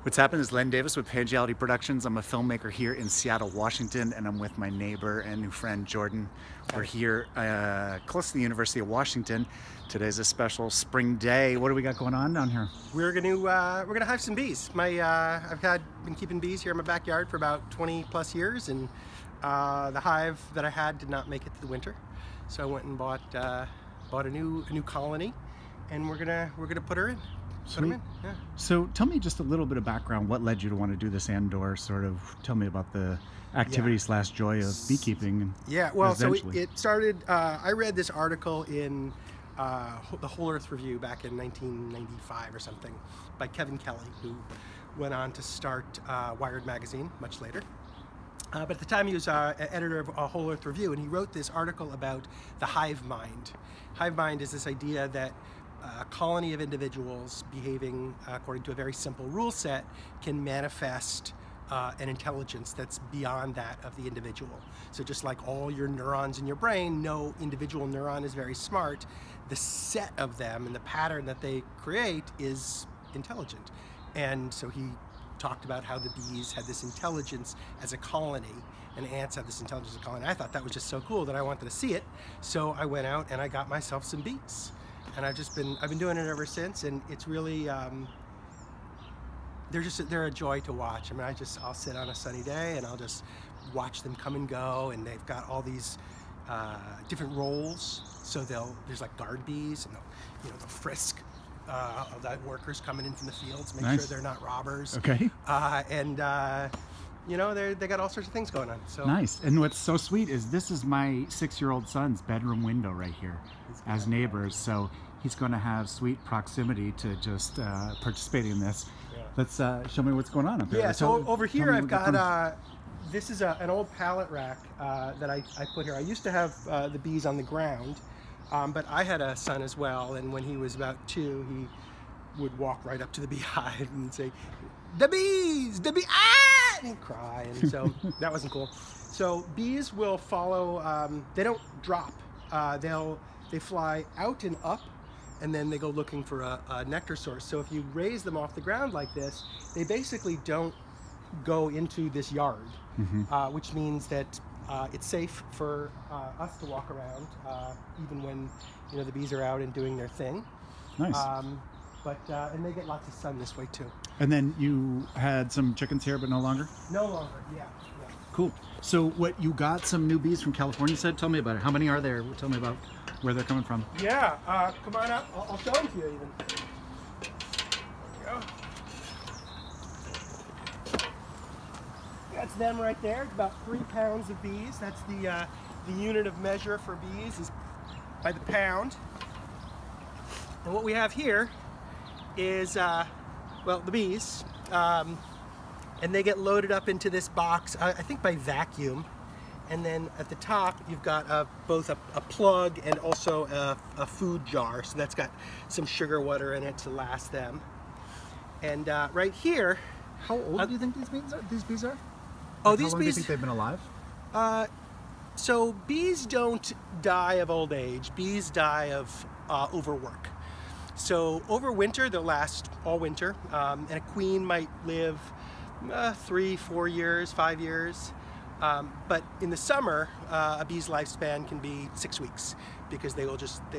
What's happened is Len Davis with Pangelity Productions. I'm a filmmaker here in Seattle, Washington, and I'm with my neighbor and new friend Jordan. We're here close to the University of Washington. Today's a special spring day. What do we got going on down here? We're gonna hive some bees. I've been keeping bees here in my backyard for about 20 plus years, and the hive that I had did not make it to the winter, so I went and bought a new colony, and we're gonna put her in. Put them in. Yeah. So tell me just a little bit of background. What led you to want to do this and/or sort of tell me about the activity slash joy of beekeeping? Yeah. Well, so it started. I read this article in the Whole Earth Review back in 1995 or something by Kevin Kelly, who went on to start Wired magazine much later. But at the time he was editor of Whole Earth Review, and he wrote this article about the hive mind. Hive mind is this idea that a colony of individuals behaving according to a very simple rule set can manifest an intelligence that's beyond that of the individual. So just like all your neurons in your brain, no individual neuron is very smart. The set of them and the pattern that they create is intelligent. And so he talked about how the bees had this intelligence as a colony, and ants have this intelligence as a colony. I thought that was just so cool that I wanted to see it. So I went out and I got myself some bees. And I've been doing it ever since, and it's really they're a joy to watch. I mean, I'll sit on a sunny day and I'll just watch them come and go, and they've got all these different roles. So there's like guard bees, and they'll frisk the workers coming in from the fields, make sure they're not robbers. Okay. They got all sorts of things going on. So nice. And what's so sweet is this is my 6-year-old son's bedroom window right here as neighbors. So he's going to have sweet proximity to just participating in this. Yeah. Let's show me what's going on up there. Yeah. So over here I've got this is an old pallet rack that I put here. I used to have the bees on the ground, but I had a son as well, and when he was about 2, he would walk right up to the beehive and say, "The bees, the bee, ah!" and he'd cry, and so that wasn't cool. So bees will follow. They don't drop. They fly out and up, and then they go looking for a nectar source. So if you raise them off the ground like this, they basically don't go into this yard, which means that it's safe for us to walk around, even when the bees are out and doing their thing. Nice. And they get lots of sun this way too. And then you had some chickens here, but no longer? No longer, yeah. Cool. So you got some new bees from California, you said? Tell me about it. How many are there? Tell me about where they're coming from. Yeah, come on up. I'll show them to you even. There you go. That's them right there. It's about 3 pounds of bees. That's the unit of measure for bees is by the pound. And what we have here is, the bees, and they get loaded up into this box, I think by vacuum, and then at the top you've got both a plug and also a food jar, so that's got some sugar water in it to last them. And right here, how old do you think these bees are? Oh, these how long do you think they've been alive? So bees don't die of old age. Bees die of overwork. So over winter, they'll last all winter, and a queen might live 3, 4 years, 5 years. But in the summer, a bee's lifespan can be 6 weeks, because they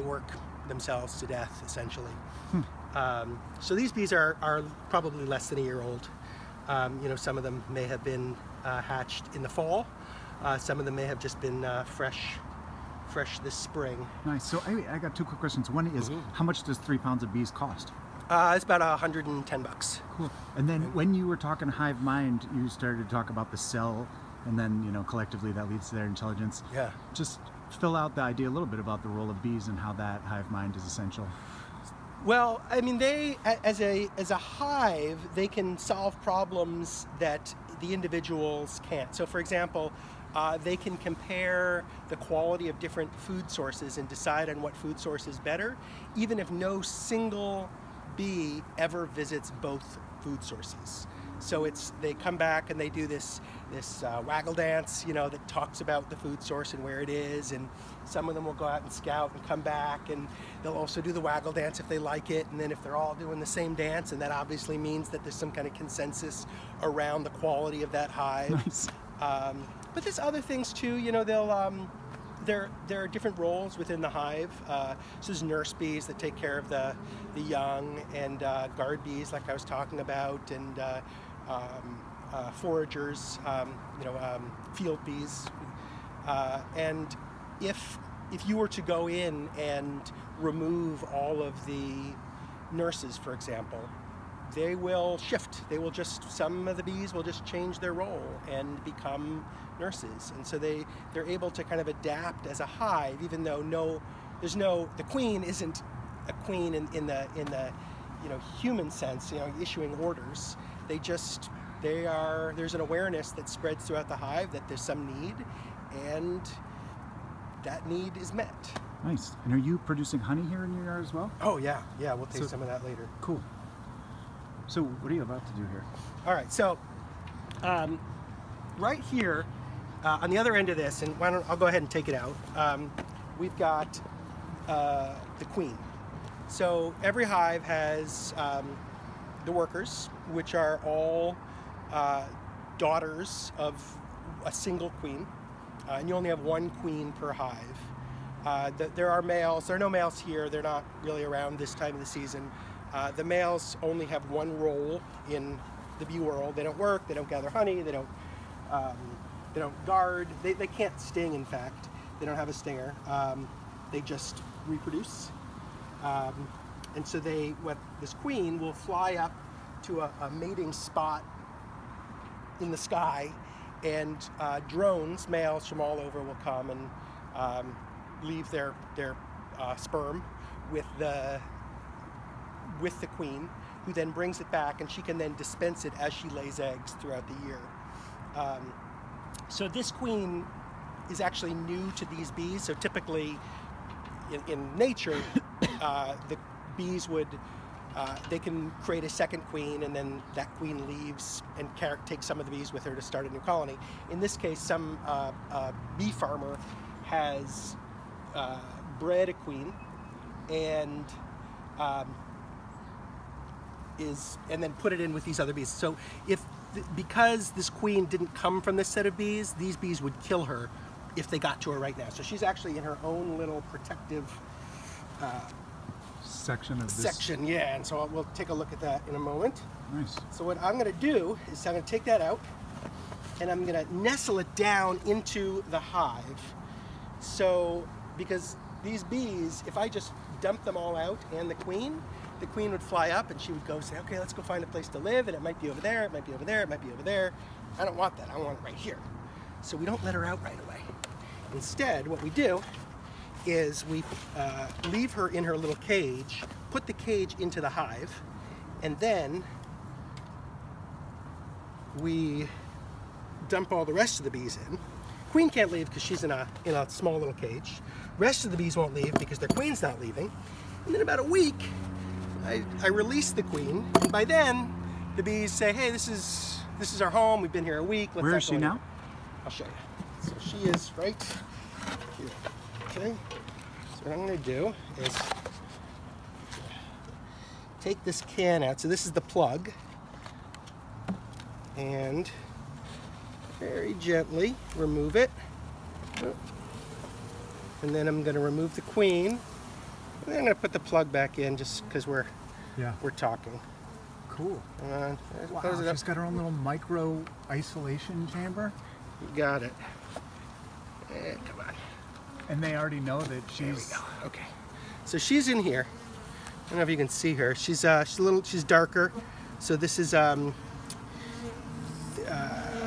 work themselves to death, essentially. So these bees are probably less than a year old. Some of them may have been hatched in the fall. Some of them may have just been fresh this spring. Nice. So I got 2 quick questions. One is, how much does 3 pounds of bees cost? It's about $110. Cool. And then when you were talking hive mind, you started to talk about the cell, and then collectively that leads to their intelligence. Yeah. Just fill out the idea a little bit about the role of bees and how that hive mind is essential. Well, I mean, they as a hive, they can solve problems that the individuals can't. So, for example, they can compare the quality of different food sources and decide on what food source is better, even if no single bee ever visits both food sources. So they come back and they do this waggle dance, that talks about the food source and where it is. And some of them will go out and scout and come back, and they'll also do the waggle dance if they like it. And then if they're all doing the same dance, and that obviously means that there's some kind of consensus around the quality of that hive. Nice. But there's other things too. There are different roles within the hive. So there's nurse bees that take care of the young, and guard bees, like I was talking about, and foragers, field bees. And if you were to go in and remove all of the nurses, for example, they will shift. Some of the bees will just change their role and become nurses, and so they're able to kind of adapt as a hive, even though the queen isn't a queen in the human sense, issuing orders. There's an awareness that spreads throughout the hive that there's some need, and that need is met. Nice. And are you producing honey here in your yard as well? Oh yeah, we'll taste some of that later. Cool. So what are you about to do here? All right, so right here on the other end of this, and I'll go ahead and take it out. We've got the queen. So every hive has the workers, which are all daughters of a single queen, and you only have one queen per hive. There are males. There are no males here. They're not really around this time of the season. The males only have one role in the bee world. They don't work. They don't gather honey. They don't guard. They can't sting. In fact, they don't have a stinger. They just reproduce. And so this queen will fly up to a mating spot in the sky, and drones, males from all over, will come and leave their sperm with the queen, who then brings it back, and she can then dispense it as she lays eggs throughout the year. So this queen is actually new to these bees. So typically in nature, the bees they can create a second queen, and then that queen leaves and takes some of the bees with her to start a new colony. In this case, some bee farmer has bred a queen and then put it in with these other bees. So because this queen didn't come from this set of bees, these bees would kill her if they got to her right now. So she's actually in her own little protective section, yeah. And so we'll take a look at that in a moment. Nice. So what I'm going to do is I'm going to take that out, and I'm going to nestle it down into the hive. So because these bees, if I just dump them all out and the queen would fly up, and she would go say, okay, let's go find a place to live, and it might be over there, it might be over there, it might be over there. I don't want that. I want it right here. So we don't let her out right away. Instead, what we do is we leave her in her little cage, put the cage into the hive, and then we dump all the rest of the bees in. Queen can't leave because she's in a small little cage. Rest of the bees won't leave because their queen's not leaving. And then about a week, I release the queen, and by then the bees say, hey, this is our home. We've been here a week. Where is she now? I'll show you. So she is right here. Okay. So what I'm going to do is take this can out. So this is the plug, and very gently remove it. And then I'm going to remove the queen. And then I'm going to put the plug back in just because we're talking. Cool. Wow, she's got her own little micro isolation chamber. You got it. Come on. And they already know that she's... There we go. Okay. So she's in here. I don't know if you can see her. She's darker. So this is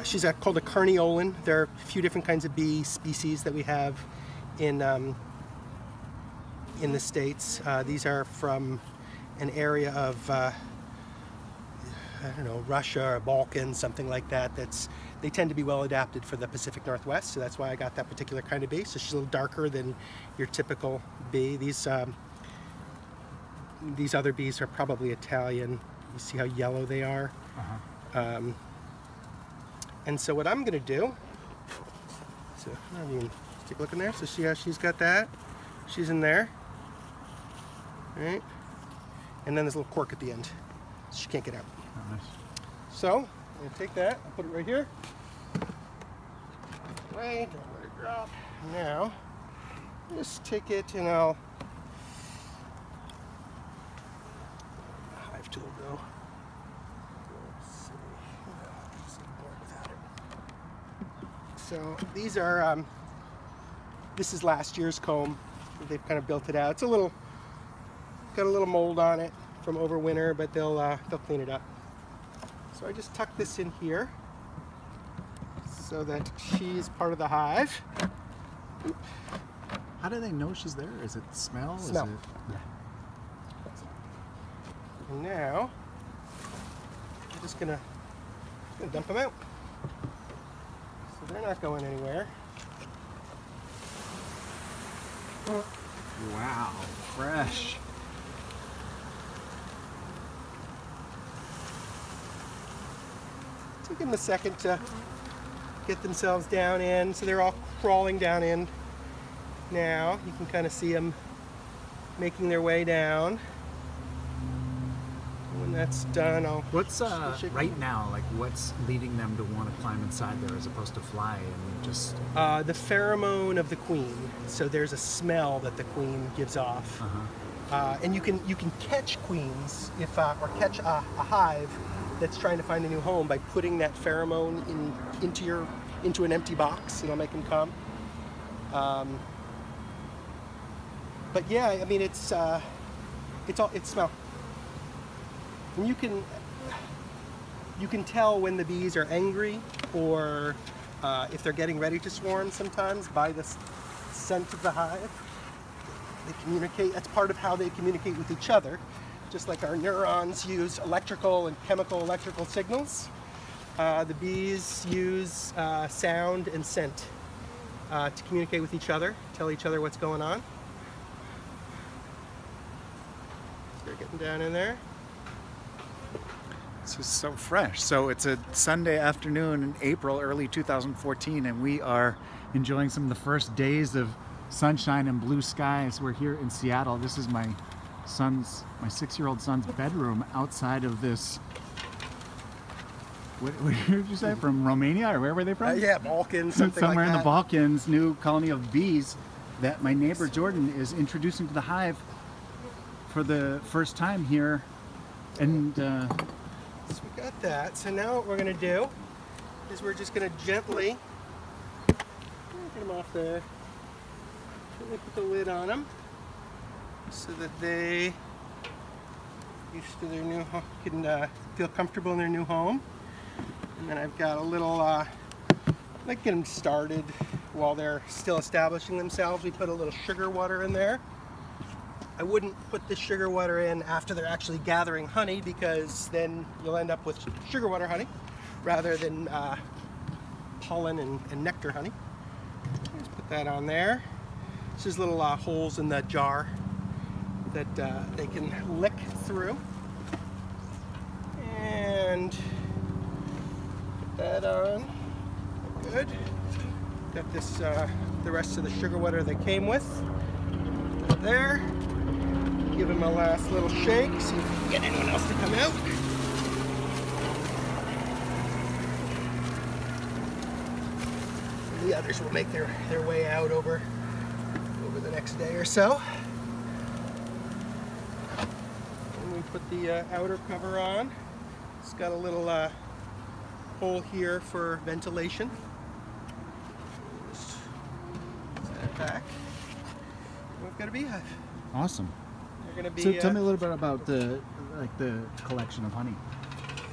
she's called a carniolan. There are a few different kinds of bee species that we have in the States. These are from an area of I don't know, Russia or Balkans, something like that. They tend to be well adapted for the Pacific Northwest, so that's why I got that particular kind of bee. So she's a little darker than your typical bee. These other bees are probably Italian. You see how yellow they are? And so what I'm going to do, so I mean, take a look in there. So see how she's got that? She's in there, right? And then there's a little cork at the end. So she can't get out. Oh, nice. So I'm going to take that, I'll put it right here. Right, don't let it drop. Now, just take it and I'll Hive tool go. Let's see. No, just get bored without it. So these are this is last year's comb. They've kind of built it out. It's a little got a little mold on it from over winter, but they'll clean it up. So I just tuck this in here so that she's part of the hive. How do they know she's there? Is it smell? Smell. Is it... Yeah. And now, I'm just gonna dump them out. So they're not going anywhere. Wow, fresh. Take them a second to get themselves down in. So they're all crawling down in now. You can kind of see them making their way down. When that's done, I'll... What's right now, like what's leading them to want to climb inside there as opposed to fly and just... the pheromone of the queen. So there's a smell that the queen gives off. And you can catch queens if or catch a hive that's trying to find a new home by putting that pheromone into an empty box, and it'll make them come. But yeah, I mean it's smell. And you can tell when the bees are angry or if they're getting ready to swarm sometimes by the scent of the hive. They communicate. That's part of how they communicate with each other. Just like our neurons use electrical and electrical signals, the bees use sound and scent to communicate with each other, tell each other what's going on. They're getting down in there. This is so fresh. So it's a Sunday afternoon in April, early 2014, and we are enjoying some of the first days of sunshine and blue skies. We're here in Seattle. This is my 6-year-old son's bedroom outside of this. What did you say? From Romania, or where were they from? Yeah, Balkans, something somewhere like in that. the Balkans, new colony of bees that my neighbor Jordan is introducing to the hive for the first time here. And so we got that. So now what we're going to do is we're just going to gently get them off there. Gently put the lid on them so that they used to their new home, can feel comfortable in their new home. And then I've got a little, like get them started while they're still establishing themselves. We put a little sugar water in there. I wouldn't put the sugar water in after they're actually gathering honey, because then you'll end up with sugar water honey rather than pollen and nectar honey. Just put that on there. There's just little holes in the jar that they can lick through. And put that on. Good. Got this, the rest of the sugar water that came with. Put it there. Give him a last little shake, see if we can get anyone else to come out. And the others will make their way out over the next day or so. And we put the outer cover on. It's got a little hole here for ventilation. Just set it back. We've got a beehive. awesome. Be, so tell me a little bit about the collection of honey.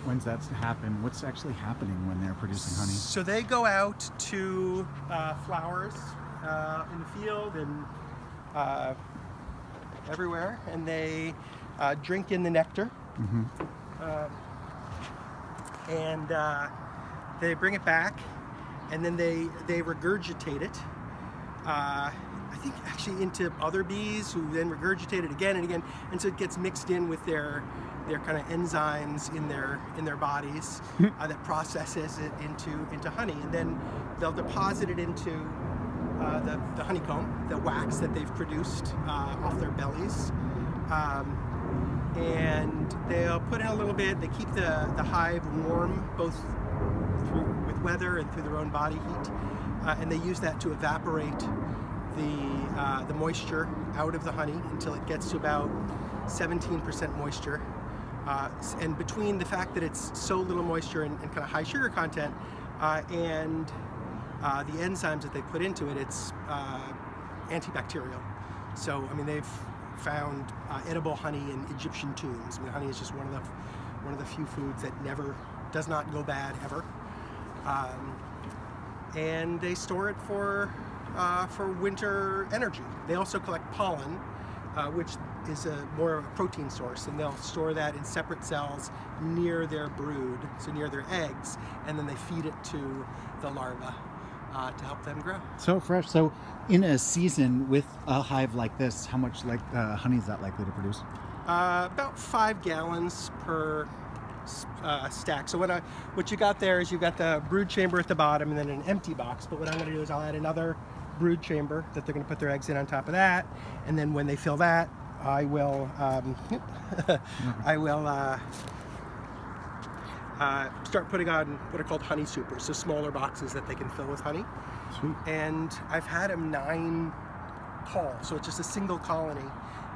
When's that happen? What's actually happening when they're producing honey? So they go out to flowers in the field and everywhere, and they drink in the nectar. Mm-hmm. And they bring it back, and then they regurgitate it. I think actually into other bees who then regurgitate it again and again, and so it gets mixed in with their they're kind of enzymes in their bodies that processes it into honey, and then they'll deposit it into the honeycomb, the wax that they've produced off their bellies, and they'll put in a little bit. They keep the hive warm both with weather and through their own body heat, and they use that to evaporate the moisture out of the honey until it gets to about 17% moisture. And between the fact that it's so little moisture and kind of high sugar content and the enzymes that they put into it, it's antibacterial. So I mean, they've found edible honey in Egyptian tombs. I mean, honey is just one of the few foods that does not go bad ever. And they store it for winter energy. They also collect pollen, which is more of a protein source, and they'll store that in separate cells near their brood, so near their eggs, and then they feed it to the larvae to help them grow. So fresh. So in a season with a hive like this, how much honey is that likely to produce? About 5 gallons per stack. So what you got there is you've got the brood chamber at the bottom and then an empty box, but what I'm going to do is I'll add another brood chamber that they're going to put their eggs in on top of that, and then when they fill that, I will start putting on what are called honey supers, so smaller boxes that they can fill with honey. Sweet. And I've had them 9 tall, so it's just a single colony,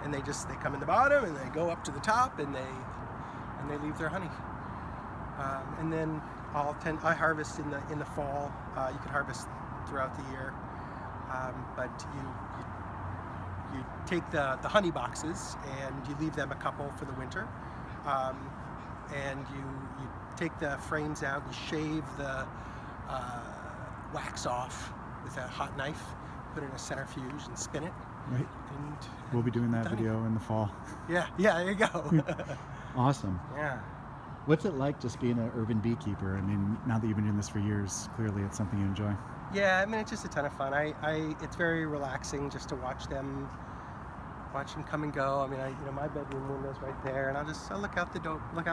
and they come in the bottom and they go up to the top and they leave their honey. And then I harvest in the fall. You can harvest throughout the year, but you take the honey boxes and you leave them a couple for the winter, and you take the frames out, you shave the wax off with a hot knife, put it in a centrifuge and spin it. Right. And we'll be doing that video in the fall. Yeah, there you go. Awesome. Yeah. What's it like just being an urban beekeeper? I mean, now that you've been doing this for years, clearly it's something you enjoy. Yeah, I mean, it's just a ton of fun. It's very relaxing just to watch them come and go. I mean, my bedroom window's right there, and I'll look out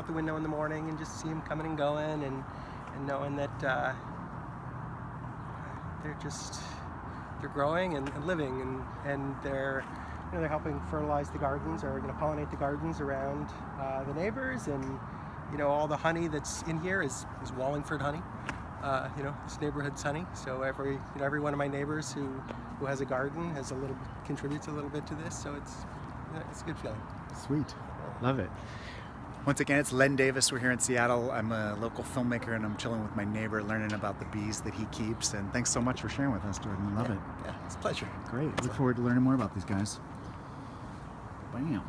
the window in the morning and just see them coming and going, and knowing that they're growing and living, and they're helping fertilize the gardens, or pollinate the gardens around the neighbors, and all the honey that's in here is Wallingford honey. This neighborhood's honey. So every one of my neighbors who has a garden contributes a little bit to this. So it's a good feeling. Sweet, love it. Once again, it's Len Davis. We're here in Seattle. I'm a local filmmaker, and I'm chilling with my neighbor, learning about the bees that he keeps. And thanks so much for sharing with us, Jordan. Love it. Yeah, it's a pleasure. Great. Look forward to learning more about these guys. Bam.